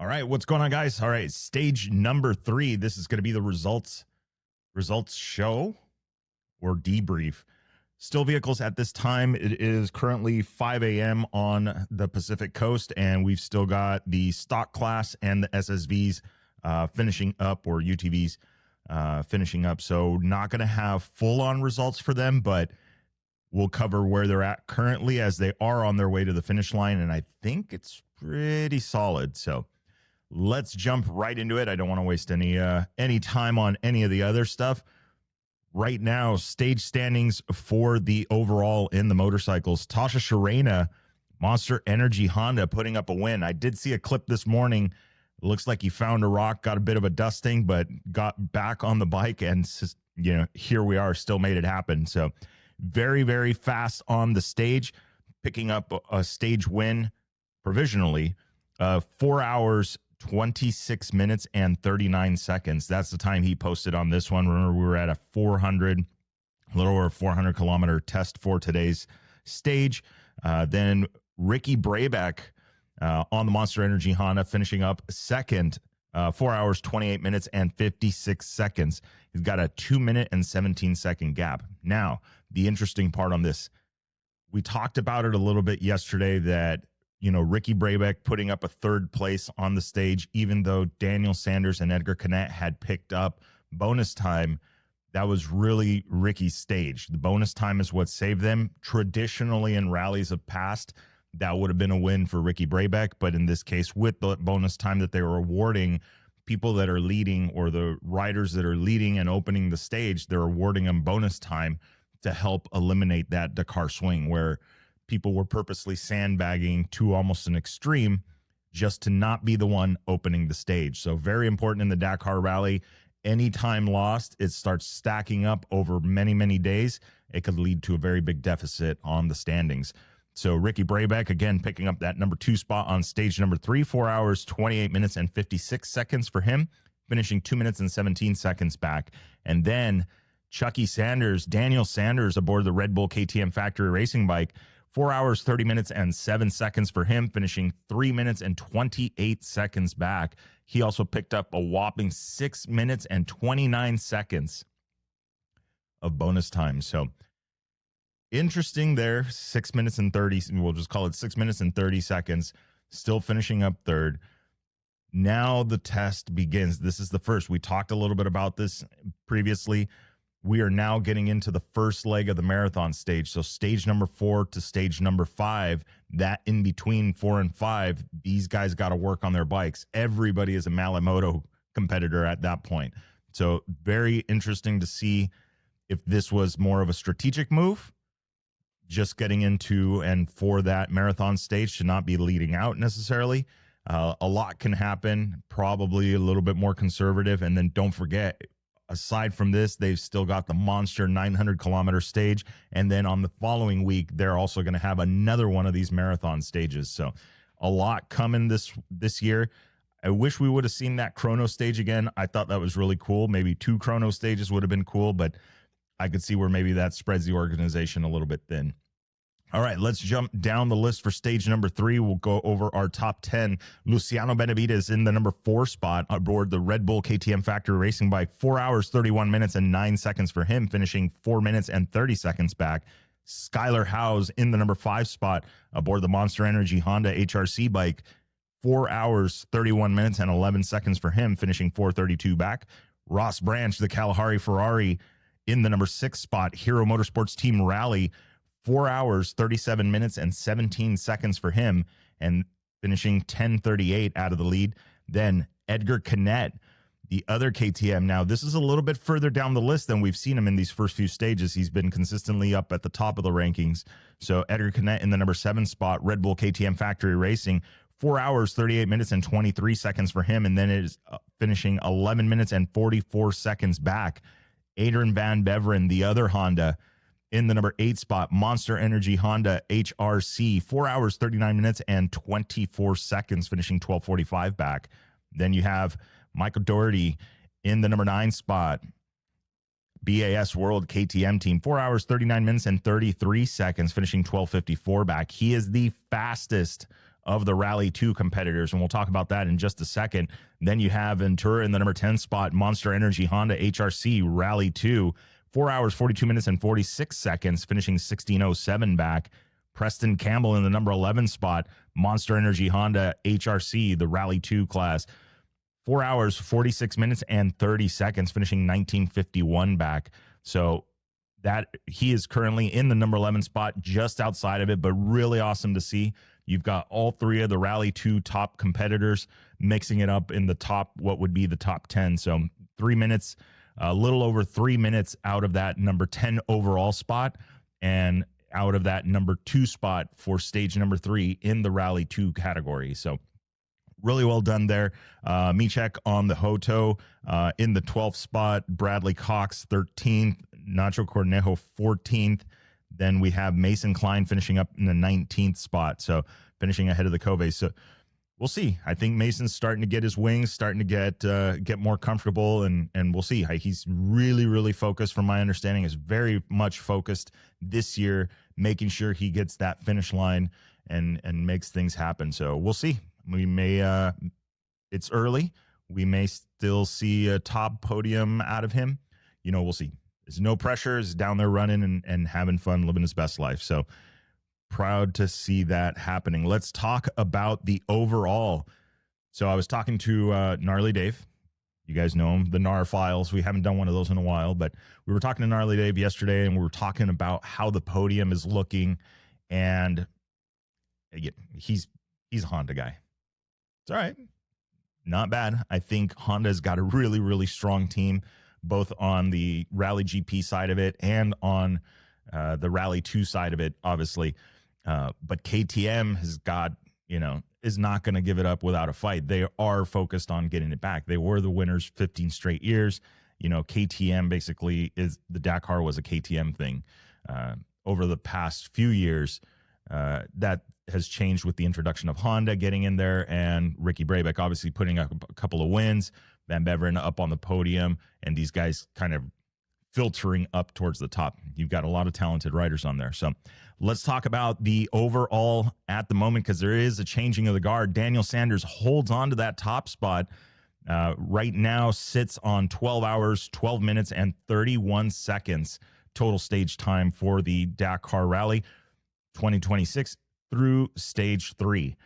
All right, what's going on, guys? All right, stage number 3. This is going to be the results show or debrief. Still vehicles at this time. It is currently 5 a.m. on the Pacific Coast, and we've still got the stock class and the SSVs finishing up, or UTVs finishing up. So not going to have full-on results for them, but we'll cover where they're at currently as they are on their way to the finish line, and I think it's pretty solid. So let's jump right into it. I don't want to waste any time on any of the other stuff. Right now, stage standings for the overall in the motorcycles. Tasha Sharena, Monster Energy Honda, putting up a win. I did see a clip this morning. It looks like he found a rock, got a bit of a dusting, but got back on the bike, and here we are, still made it happen. So very, very fast on the stage, picking up a stage win provisionally. 4 hours, 26 minutes and 39 seconds. That's the time he posted on this one. Remember, we were at a little over 400 kilometer test for today's stage. Then Ricky Brabeck on the Monster Energy Honda finishing up second, 4 hours, 28 minutes and 56 seconds. He's got a 2 minute and 17 second gap. Now, the interesting part on this, we talked about it a little bit yesterday that, Ricky Brabeck putting up a third place on the stage, even though Daniel Sanders and Edgar Canet had picked up bonus time. That was really Ricky's stage. The bonus time is what saved them. Traditionally, in rallies of past, that would have been a win for Ricky Brabeck. But in this case, with the bonus time that they were awarding people that are leading, or the riders that are leading and opening the stage, they're awarding them bonus time to help eliminate that Dakar swing where people were purposely sandbagging to almost an extreme just to not be the one opening the stage. So very important in the Dakar rally. Any time lost, it starts stacking up over many, many days. It could lead to a very big deficit on the standings. So Ricky Brabeck, again, picking up that number 2 spot on stage number 3, 4 hours, 28 minutes and 56 seconds for him, finishing 2 minutes and 17 seconds back. And then Chucky Sanders, Daniel Sanders aboard the Red Bull KTM factory racing bike, 4 hours, 30 minutes and 7 seconds for him, finishing 3 minutes and 28 seconds back. He also picked up a whopping 6 minutes and 29 seconds of bonus time. So interesting there, 6 minutes and 30, we'll just call it 6 minutes and 30 seconds, still finishing up third. Now the test begins. This is the first. We talked a little bit about this previously. We are now getting into the first leg of the marathon stage. So stage number 4 to stage number 5, that in between 4 and 5, these guys got to work on their bikes. Everybody is a Malamoto competitor at that point. So very interesting to see if this was more of a strategic move, just getting into and for that marathon stage to not be leading out necessarily. A lot can happen, probably a little bit more conservative. And then don't forget, aside from this, they've still got the monster 900-kilometer stage. And then on the following week, they're also going to have another one of these marathon stages. So a lot coming this year. I wish we would have seen that chrono stage again. I thought that was really cool. Maybe 2 chrono stages would have been cool, but I could see where maybe that spreads the organization a little bit thin. All right, let's jump down the list for stage number 3. We'll go over our top 10. Luciano Benavides in the number 4 spot aboard the Red Bull KTM factory racing bike. 4 hours, 31 minutes and 9 seconds for him, finishing 4 minutes and 30 seconds back. Skylar Howes in the number 5 spot aboard the Monster Energy Honda HRC bike. 4 hours, 31 minutes and 11 seconds for him, finishing 4:32 back. Ross Branch, the Kalahari Ferrari, in the number 6 spot. Hero Motorsports Team Rally. 4 hours, 37 minutes and 17 seconds for him, and finishing 10:38 out of the lead. Then Edgar Canet, the other KTM. Now, this is a little bit further down the list than we've seen him in these first few stages. He's been consistently up at the top of the rankings. So Edgar Canet in the number 7 spot, Red Bull KTM Factory Racing. 4 hours, 38 minutes and 23 seconds for him, and then it is finishing 11 minutes and 44 seconds back. Adrian Van Beveren, the other Honda, in the number 8 spot, Monster Energy Honda HRC, 4 hours, 39 minutes and 24 seconds, finishing 12:45 back. Then you have Michael Doherty in the number 9 spot, BAS World KTM team, 4 hours, 39 minutes and 33 seconds, finishing 12:54 back. He is the fastest of the Rally 2 competitors, and we'll talk about that in just a second. Then you have Ventura in the number 10 spot, Monster Energy Honda HRC Rally 2, 4 hours, 42 minutes, and 46 seconds, finishing 16:07 back. Preston Campbell in the number 11 spot, Monster Energy Honda HRC, the Rally 2 class, 4 hours, 46 minutes, and 30 seconds, finishing 19:51 back. So that he is currently in the number 11 spot, just outside of it, but really awesome to see. You've got all three of the Rally 2 top competitors mixing it up in the top, what would be the top 10. So 3 minutes, a little over 3 minutes out of that number 10 overall spot, and out of that number 2 spot for stage number 3 in the Rally 2 category. So really well done there. Mechek on the Hoto in the 12th spot, Bradley Cox 13th, Nacho Cornejo 14th. Then we have Mason Klein finishing up in the 19th spot, so finishing ahead of the Cove. So we'll see. I think Mason's starting to get his wings, starting to get more comfortable, and we'll see. He's really, really focused, from my understanding, is very much focused this year, making sure he gets that finish line and makes things happen. So we'll see. We may, it's early. We may still see a top podium out of him. We'll see. There's no pressure. He's down there running and having fun, living his best life. So proud to see that happening. Let's talk about the overall. So I was talking to Gnarly Dave. You guys know him, the Gnar Files. We haven't done one of those in a while, but we were talking to Gnarly Dave yesterday, and we were talking about how the podium is looking. And he's a Honda guy. It's all right. Not bad. I think Honda's got a really, really strong team, both on the Rally GP side of it and on the Rally 2 side of it, obviously. But KTM has got, is not going to give it up without a fight. They are focused on getting it back. They were the winners 15 straight years. KTM basically the Dakar was a KTM thing. Over the past few years, that has changed with the introduction of Honda getting in there, and Ricky Brabeck obviously putting up a couple of wins, Van Beveren up on the podium, and these guys kind of filtering up towards the top. You've got a lot of talented riders on there. So let's talk about the overall at the moment, because there is a changing of the guard. Daniel Sanders holds on to that top spot. Right now sits on 12 hours, 12 minutes, and 31 seconds total stage time for the Dakar Rally 2026 through stage 3.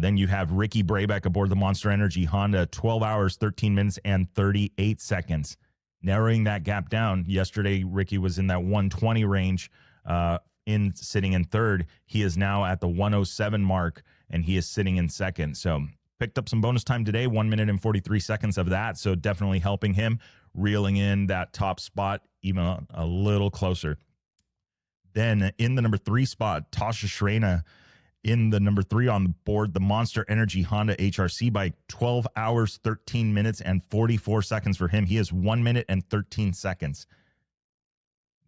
Then you have Ricky Brabeck aboard the Monster Energy Honda, 12 hours, 13 minutes, and 38 seconds. Narrowing that gap down. Yesterday, Ricky was in that 120 range, sitting in third. He is now at the 107 mark, and he is sitting in second. So picked up some bonus time today, 1 minute and 43 seconds of that. So definitely helping him, reeling in that top spot even a little closer. Then in the number 3 spot, Tasha Shrena in the number 3 on the board, the Monster Energy Honda HRC bike, 12 hours, 13 minutes, and 44 seconds for him. He is 1 minute and 13 seconds.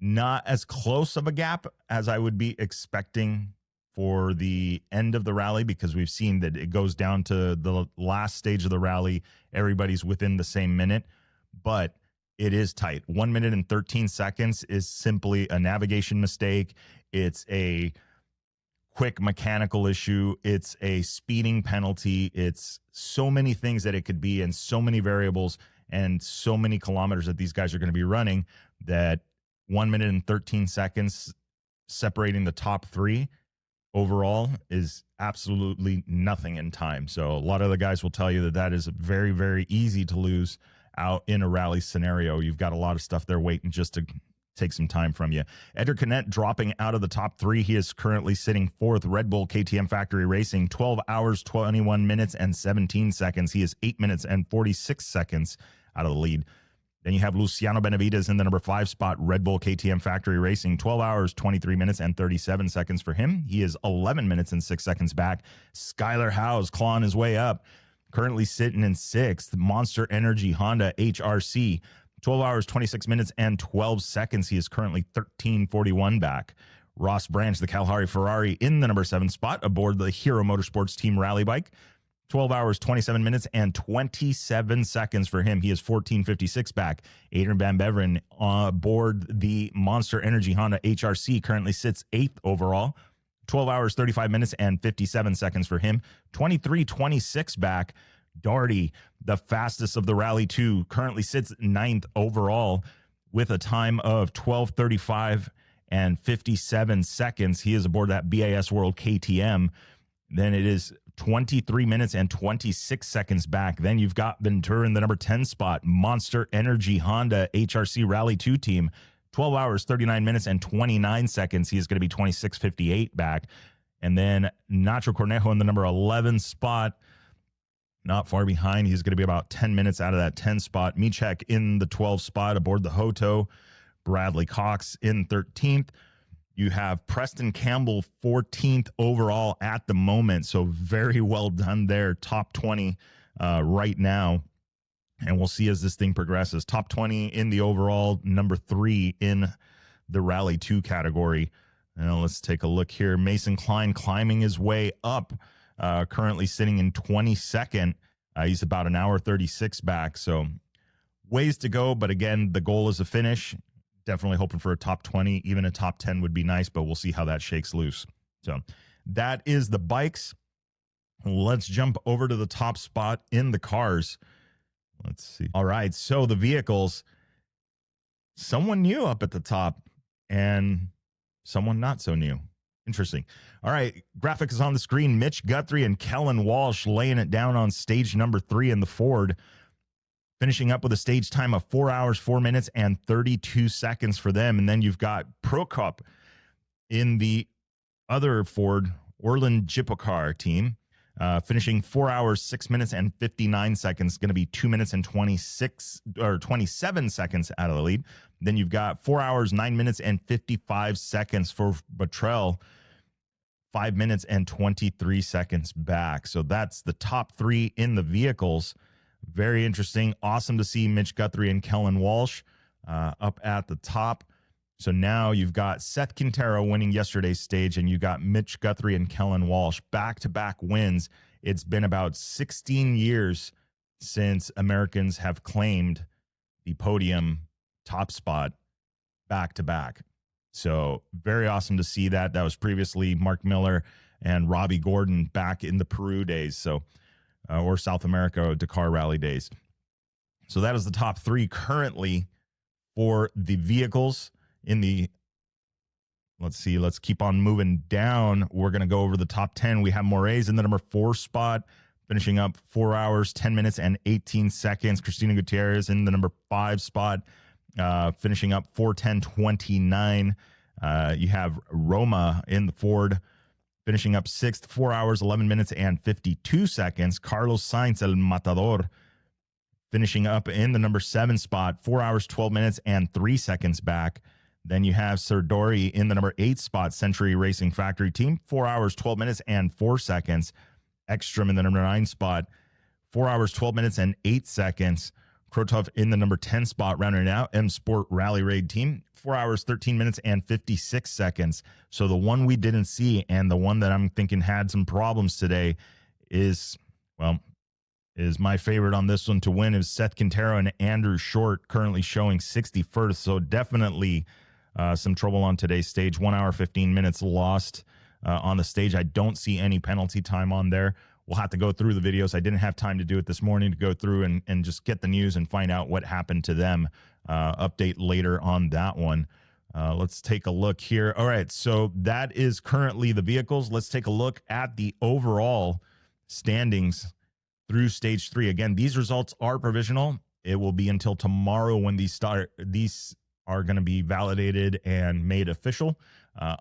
Not as close of a gap as I would be expecting for the end of the rally, because we've seen that it goes down to the last stage of the rally. Everybody's within the same minute, but it is tight. 1 minute and 13 seconds is simply a navigation mistake. It's a quick mechanical issue. It's a speeding penalty. It's so many things that it could be, and so many variables and so many kilometers that these guys are going to be running, that 1 minute and 13 seconds separating the top 3 overall is absolutely nothing in time. So a lot of the guys will tell you that is very, very easy to lose out in a rally scenario. You've got a lot of stuff there waiting just to take some time from you. Edgar Canet dropping out of the top 3. He is currently sitting 4th. Red Bull KTM Factory Racing, 12 hours, 21 minutes, and 17 seconds. He is 8 minutes and 46 seconds out of the lead. Then you have Luciano Benavides in the number 5 spot, Red Bull KTM Factory Racing, 12 hours, 23 minutes, and 37 seconds for him. He is 11 minutes and 6 seconds back. Skylar Howes clawing his way up, currently sitting in 6th. Monster Energy Honda HRC, 12 hours, 26 minutes, and 12 seconds. He is currently 13:41 back. Ross Branch, the Kalahari Ferrari, in the number 7 spot aboard the Hero Motorsports Team Rally Bike. 12 hours, 27 minutes, and 27 seconds for him. He is 14:56 back. Adrian Van Beveren aboard the Monster Energy Honda HRC currently sits 8th overall. 12 hours, 35 minutes, and 57 seconds for him. 23:26 back. Doherty, the fastest of the Rally 2, currently sits ninth overall with a time of 12:35 and 57 seconds. He is aboard that BAS World KTM. Then it is 23 minutes and 26 seconds back. Then you've got Ventura in the number 10 spot. Monster Energy Honda HRC Rally 2 team. 12 hours, 39 minutes, and 29 seconds. He is going to be 26:58 back. And then Nacho Cornejo in the number 11 spot. Not far behind. He's going to be about 10 minutes out of that 10 spot. Michek in the 12 spot aboard the Hoto. Bradley Cox in 13th. You have Preston Campbell 14th overall at the moment. So very well done there. Top 20 right now. And we'll see as this thing progresses. Top 20 in the overall, number 3 in the Rally 2 category. Now let's take a look here. Mason Klein climbing his way up. Currently sitting in 22nd. He's about an hour 36 back. So ways to go. But again, the goal is a finish. Definitely hoping for a top 20. Even a top 10 would be nice, but we'll see how that shakes loose. So that is the bikes. Let's jump over to the top spot in the cars. Let's see. All right. So the vehicles, someone new up at the top and someone not so new. Interesting. All right. Graphic is on the screen. Mitch Guthrie and Kellen Walsh laying it down on stage number 3 in the Ford, finishing up with a stage time of 4 hours, 4 minutes, and 32 seconds for them. And then you've got Prokop in the other Ford, Orland Jipokar team, finishing 4 hours, 6 minutes, and 59 seconds. Going to be 2 minutes and 27 seconds out of the lead. Then you've got 4 hours, 9 minutes, and 55 seconds for Bottrell. 5 minutes and 23 seconds back. So that's the top 3 in the vehicles. Very interesting. Awesome to see Mitch Guthrie and Kellen Walsh up at the top. So now you've got Seth Quintero winning yesterday's stage, and you got Mitch Guthrie and Kellen Walsh back-to-back wins. It's been about 16 years since Americans have claimed the podium top spot back-to-back. So very awesome to see that. That was previously Mark Miller and Robbie Gordon back in the Peru days. So or South America Dakar Rally days. So that is the top 3 currently for the vehicles in the, let's see, let's keep on moving down. We're going to go over the top 10. We have Moraes in the number 4 spot, finishing up 4 hours, 10 minutes, and 18 seconds. Cristina Gutierrez in the number 5 spot, finishing up 4:10:29. You have Roma in the Ford, finishing up 6th, 4 hours, 11 minutes, and 52 seconds. Carlos Sainz, El Matador, finishing up in the number 7 spot, 4 hours, 12 minutes, and 3 seconds back. Then you have Serdori in the number 8 spot, Century Racing Factory Team, 4 hours, 12 minutes, and 4 seconds. Ekstrom in the number 9 spot, 4 hours, 12 minutes, and 8 seconds. Krotov in the number 10 spot, rounding it out. M Sport Rally Raid Team, 4 hours, 13 minutes, and 56 seconds. So the one we didn't see and the one that I'm thinking had some problems today is, well, is my favorite on this one to win is Seth Quintero and Andrew Short, currently showing 61st. So definitely some trouble on today's stage. 1 hour, 15 minutes lost on the stage. I don't see any penalty time on there. We'll have to go through the videos. I didn't have time to do it this morning to go through and just get the news and find out what happened to them. Update later on that one. Let's take a look here. All right, so that is currently the vehicles. Let's take a look at the overall standings through stage 3. Again, these results are provisional. It will be until tomorrow when these are going to be validated and made official,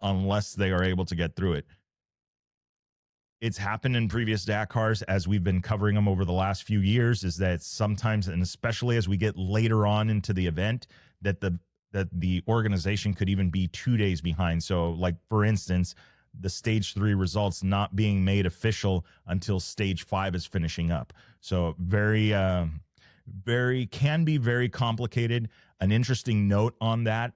unless they are able to get through it. It's happened in previous Dakars as we've been covering them over the last few years, is that sometimes, and especially as we get later on into the event, that the organization could even be 2 days behind. So like, for instance, the stage 3 results not being made official until stage 5 is finishing up. So can be very complicated. An interesting note on that,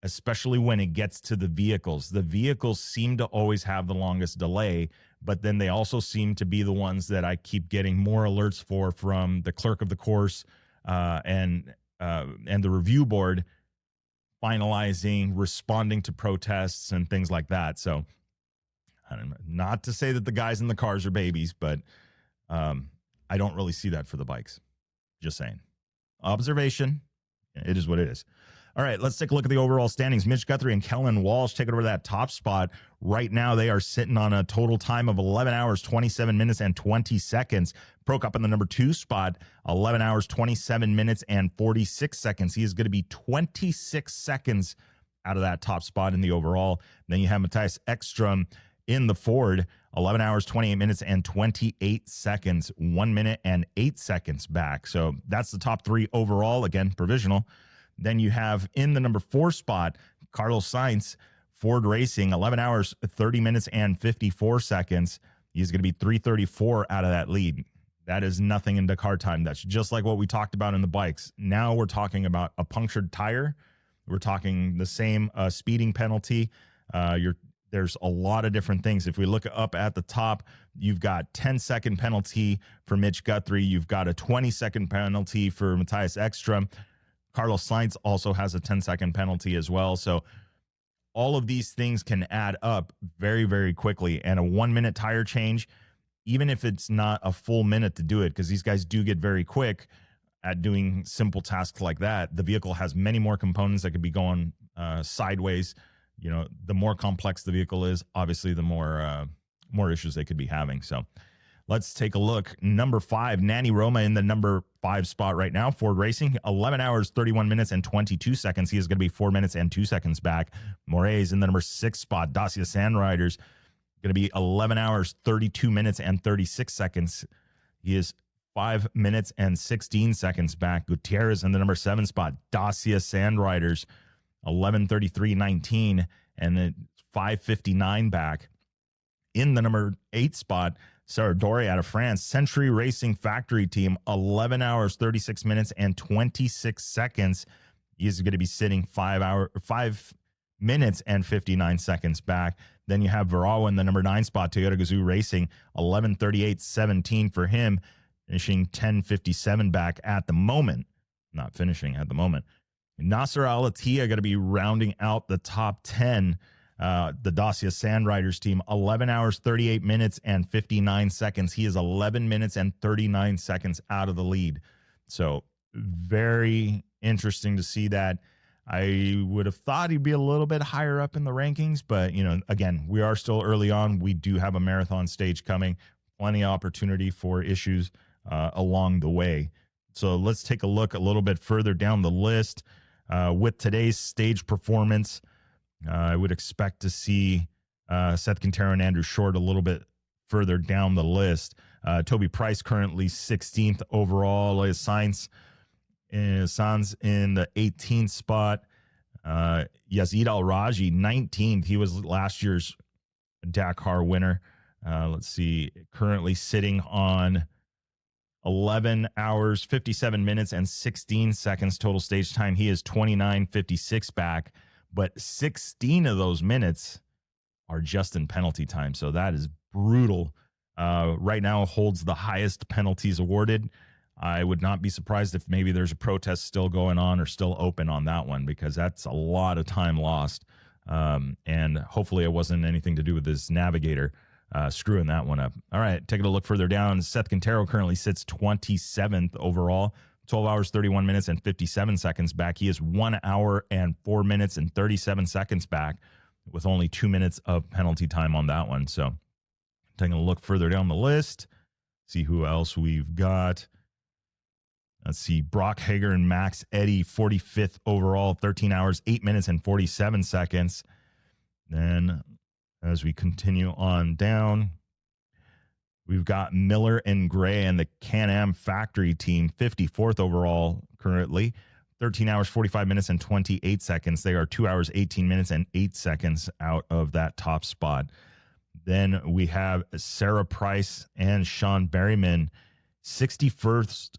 especially when it gets to the vehicles. The vehicles seem to always have the longest delay, but then they also seem to be the ones that I keep getting more alerts from the clerk of the course and the review board finalizing, responding to protests and things like that. So I don't know, not to say that the guys in the cars are babies, but I don't really see that for the bikes. Just saying. Observation. It is what it is. All right, let's take a look at the overall standings. Mitch Guthrie and Kellen Walsh taking over that top spot. Right now, they are sitting on a total time of 11 hours, 27 minutes, and 20 seconds. Prokop in the number 2 spot, 11 hours, 27 minutes, and 46 seconds. He is going to be 26 seconds out of that top spot in the overall. Then you have Matthias Ekstrom in the Ford, 11 hours, 28 minutes, and 28 seconds, 1 minute and 8 seconds back. So that's the top 3 overall, again, provisional. Then you have in the number 4 spot, Carlos Sainz, Ford Racing, 11 hours, 30 minutes, and 54 seconds. He's going to be 334 out of that lead. That is nothing in Dakar time. That's just like what we talked about in the bikes. Now we're talking about a punctured tire. We're talking the same speeding penalty. There's a lot of different things. If we look up at the top, you've got 10-second penalty for Mitch Guthrie. You've got a 20-second penalty for Matthias Ekstrom. Carlos Sainz also has a 10-second penalty as well. So all of these things can add up very, very quickly. And a 1-minute tire change, even if it's not a full minute to do it, because these guys do get very quick at doing simple tasks like that, the vehicle has many more components that could be going sideways. You know, the more complex the vehicle is, obviously, the more issues they could be having. So let's take a look. Number 5, Nani Roma in the number 5 spot right now. Ford Racing, 11 hours, 31 minutes, and 22 seconds. He is going to be 4 minutes and 2 seconds back. Moraes in the number 6 spot. Dacia Sandriders, going to be 11 hours, 32 minutes, and 36 seconds. He is 5 minutes and 16 seconds back. Gutierrez in the number 7 spot. Dacia Sandriders, 11:33:19, and then 5:59 back. In the number 8 spot, Sarah Doré out of France, Century Racing Factory Team, 11 hours, 36 minutes, and 26 seconds. He's going to be sitting 5 minutes and 59 seconds back. Then you have Varawa in the number 9 spot, Toyota Gazoo Racing, 11:38:17 for him, finishing 10:57 back at the moment. Not finishing at the moment. Nasser Al-Attiyah going to be rounding out the top 10. The Dacia Sandriders team, 11 hours, 38 minutes, and 59 seconds. He is 11 minutes and 39 seconds out of the lead. So very interesting to see that. I would have thought he'd be a little bit higher up in the rankings, but, you know, again, we are still early on. We do have a marathon stage coming. Plenty of opportunity for issues along the way. So let's take a look a little bit further down the list. With today's stage performance, I would expect to see Seth Quintero and Andrew Short a little bit further down the list. Toby Price currently 16th overall. Sainz in the 18th spot. Yazid Al-Raji 19th. He was last year's Dakar winner. Let's see, currently sitting on 11 hours, 57 minutes, and 16 seconds total stage time. He is 29:56 back, but 16 of those minutes are just in penalty time. So that is brutal. Right now holds the highest penalties awarded. I would not be surprised if maybe there's a protest still going on or still open on that one, because that's a lot of time lost. And hopefully it wasn't anything to do with this navigator screwing that one up. All right, taking a look further down, Seth Quintero currently sits 27th overall, 12 hours, 31 minutes, and 57 seconds back. He is 1 hour and 4 minutes and 37 seconds back with only 2 minutes of penalty time on that one. So taking a look further down the list, see who else we've got. Let's see, Brock Hager and Max Eddy, 45th overall, 13 hours, 8 minutes, and 47 seconds. Then as we continue on down, we've got Miller and Gray and the Can-Am Factory Team, 54th overall currently, 13 hours, 45 minutes, and 28 seconds. They are 2 hours, 18 minutes, and 8 seconds out of that top spot. Then we have Sarah Price and Sean Berryman, 61st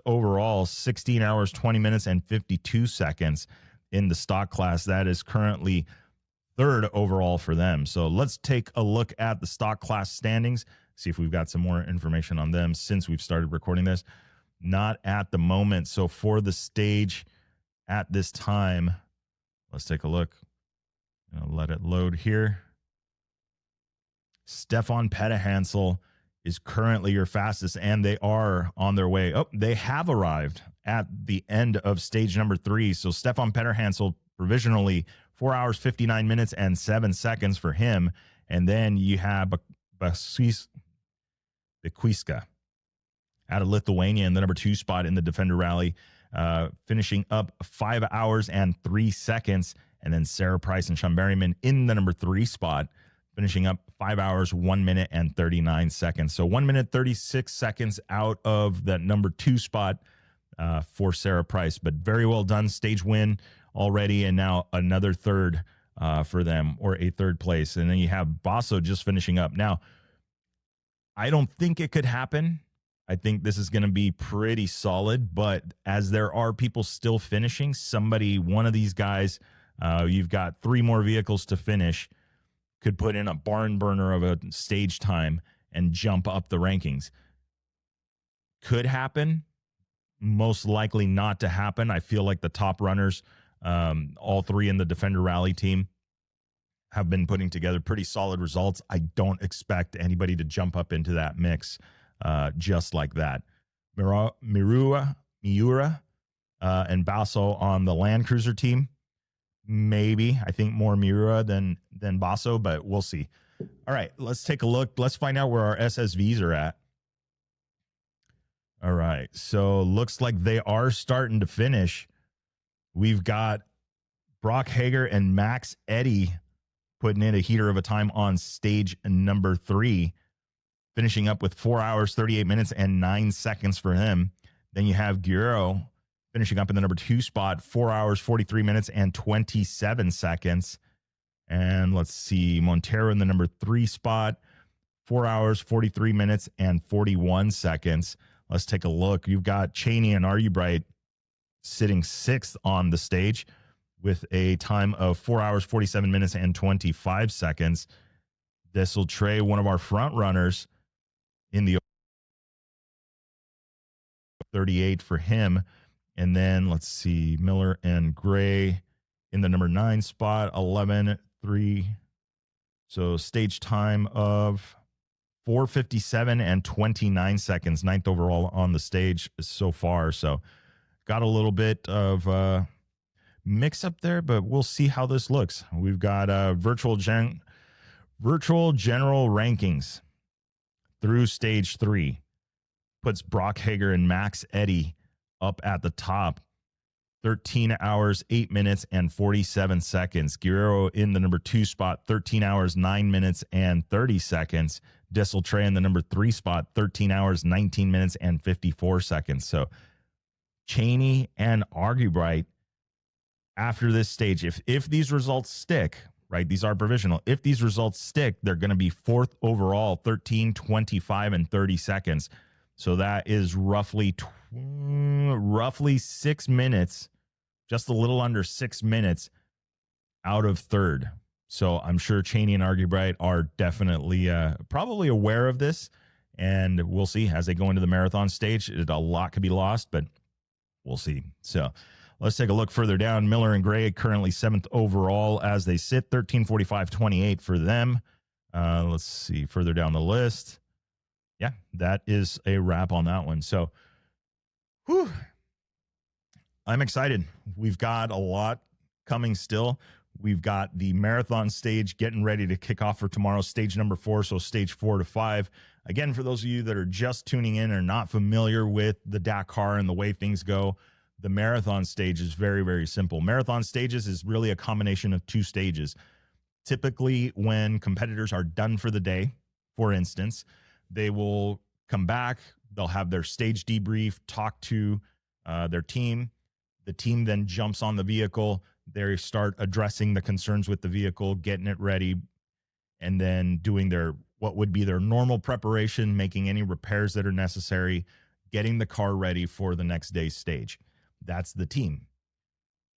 overall, 16 hours, 20 minutes, and 52 seconds in the stock class. That is currently 3rd overall for them. So let's take a look at the stock class standings, see if we've got some more information on them since we've started recording this. Not at the moment. So for the stage at this time, let's take a look. I'll let it load here. Stefan Pettehansel is currently your fastest, and they are on their way. Oh, they have arrived at the end of stage number 3. So Stefan Pettehansel provisionally 4 hours, 59 minutes, and 7 seconds for him. And then you have Bekuiska out of Lithuania in the number 2 spot in the Defender Rally, finishing up 5 hours and 3 seconds. And then Sarah Price and Sean Berryman in the number 3 spot, finishing up 5 hours, 1 minute, and 39 seconds. So 1 minute, 36 seconds out of that number 2 spot for Sarah Price. But very well done. Stage win already, and now another third for them, or a third place. And then you have Basso just finishing up. Now, I don't think it could happen. I think this is going to be pretty solid, but as there are people still finishing, one of these guys, you've got 3 more vehicles to finish, could put in a barn burner of a stage time and jump up the rankings. Could happen. Most likely not to happen. I feel like the top runners, all 3 in the Defender Rally team, have been putting together pretty solid results. I don't expect anybody to jump up into that mix just like that. Miura and Basso on the Land Cruiser team. Maybe. I think more Miura than Basso, but we'll see. All right, let's take a look. Let's find out where our SSVs are at. All right, so looks like they are starting to finish. We've got Brock Hager and Max Eddy putting in a heater of a time on stage number 3, finishing up with 4 hours, 38 minutes, and 9 seconds for him. Then you have Guerrero finishing up in the number 2 spot, 4 hours, 43 minutes, and 27 seconds. And let's see, Montero in the number 3 spot, 4 hours, 43 minutes, and 41 seconds. Let's take a look. You've got Cheney and Argubright sitting 6th on the stage with a time of 4 hours, 47 minutes, and 25 seconds. This will Trey, one of our front runners, in the 38 for him. And then let's see, Miller and Gray in the number 9 spot, 11-3. So stage time of 4:57 and 29 seconds, 9th overall on the stage so far. So got a little bit of mix up there, but we'll see how this looks. We've got virtual general rankings through stage 3. Puts Brock Hager and Max Eddy up at the top. 13 hours, 8 minutes, and 47 seconds. Guerrero in the number 2 spot, 13 hours, 9 minutes, and 30 seconds. Dissel Trey in the number 3 spot, 13 hours, 19 minutes, and 54 seconds. So Cheney and Argubright, after this stage, if these results stick, right, these are provisional. If these results stick, they're going to be 4th overall, 13, 25, and 30 seconds. So that is roughly 6 minutes, just a little under 6 minutes out of 3rd. So I'm sure Cheney and Argubright are definitely probably aware of this, and we'll see as they go into the marathon stage. A lot could be lost, but we'll see. So let's take a look further down. Miller and Gray currently 7th overall as they sit, 13:45:28 for them. Let's see further down the list. Yeah, that is a wrap on that one. So, I'm excited. We've got a lot coming still. We've got the marathon stage getting ready to kick off for tomorrow, stage number 4, so stage 4 to 5. Again, for those of you that are just tuning in or not familiar with the Dakar and the way things go, the marathon stage is very, very simple. Marathon stages is really a combination of 2 stages. Typically, when competitors are done for the day, for instance, they will come back, they'll have their stage debrief, talk to their team. The team then jumps on the vehicle. They start addressing the concerns with the vehicle, getting it ready, and then doing what would be their normal preparation, making any repairs that are necessary, getting the car ready for the next day's stage. That's the team.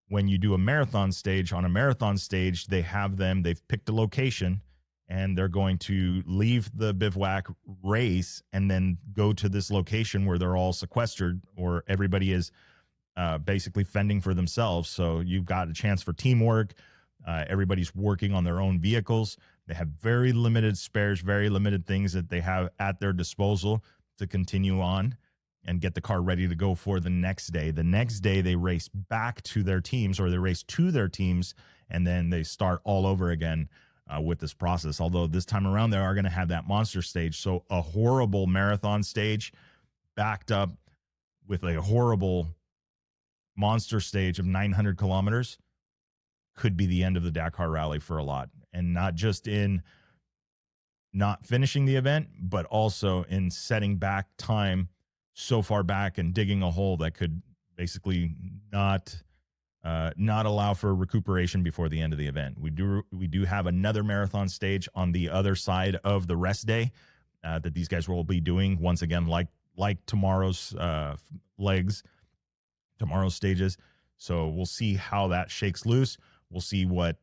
When you do a marathon stage, on a marathon stage, they've picked a location, and they're going to leave the bivouac, race, and then go to this location where they're all sequestered, or everybody is basically fending for themselves. So you've got a chance for teamwork. Everybody's working on their own vehicles. They have very limited spares, very limited things that they have at their disposal to continue on and get the car ready to go for the next day. The next day, they race back to their teams, or they race to their teams, and then they start all over again with this process. Although this time around, they are going to have that monster stage. So a horrible marathon stage backed up with a horrible monster stage of 900 kilometers could be the end of the Dakar rally for a lot. And not just in not finishing the event, but also in setting back time so far back and digging a hole that could basically not allow for recuperation before the end of the event. We do have another marathon stage on the other side of the rest day that these guys will be doing once again, like tomorrow's legs, tomorrow's stages. So we'll see how that shakes loose. We'll see what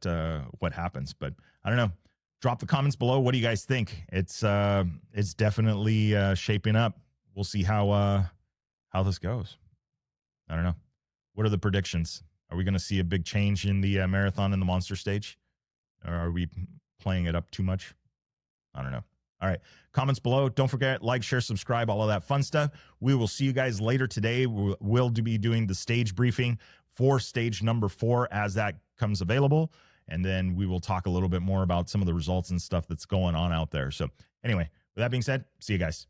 happens. But I don't know. Drop the comments below. What do you guys think? It's definitely shaping up. We'll see how this goes. I don't know. What are the predictions? Are we going to see a big change in the marathon and the monster stage? Or are we playing it up too much? I don't know. All right. Comments below. Don't forget, like, share, subscribe, all of that fun stuff. We will see you guys later today. We'll be doing the stage briefing for stage number 4 as that comes available. And then we will talk a little bit more about some of the results and stuff that's going on out there. So anyway, with that being said, see you guys.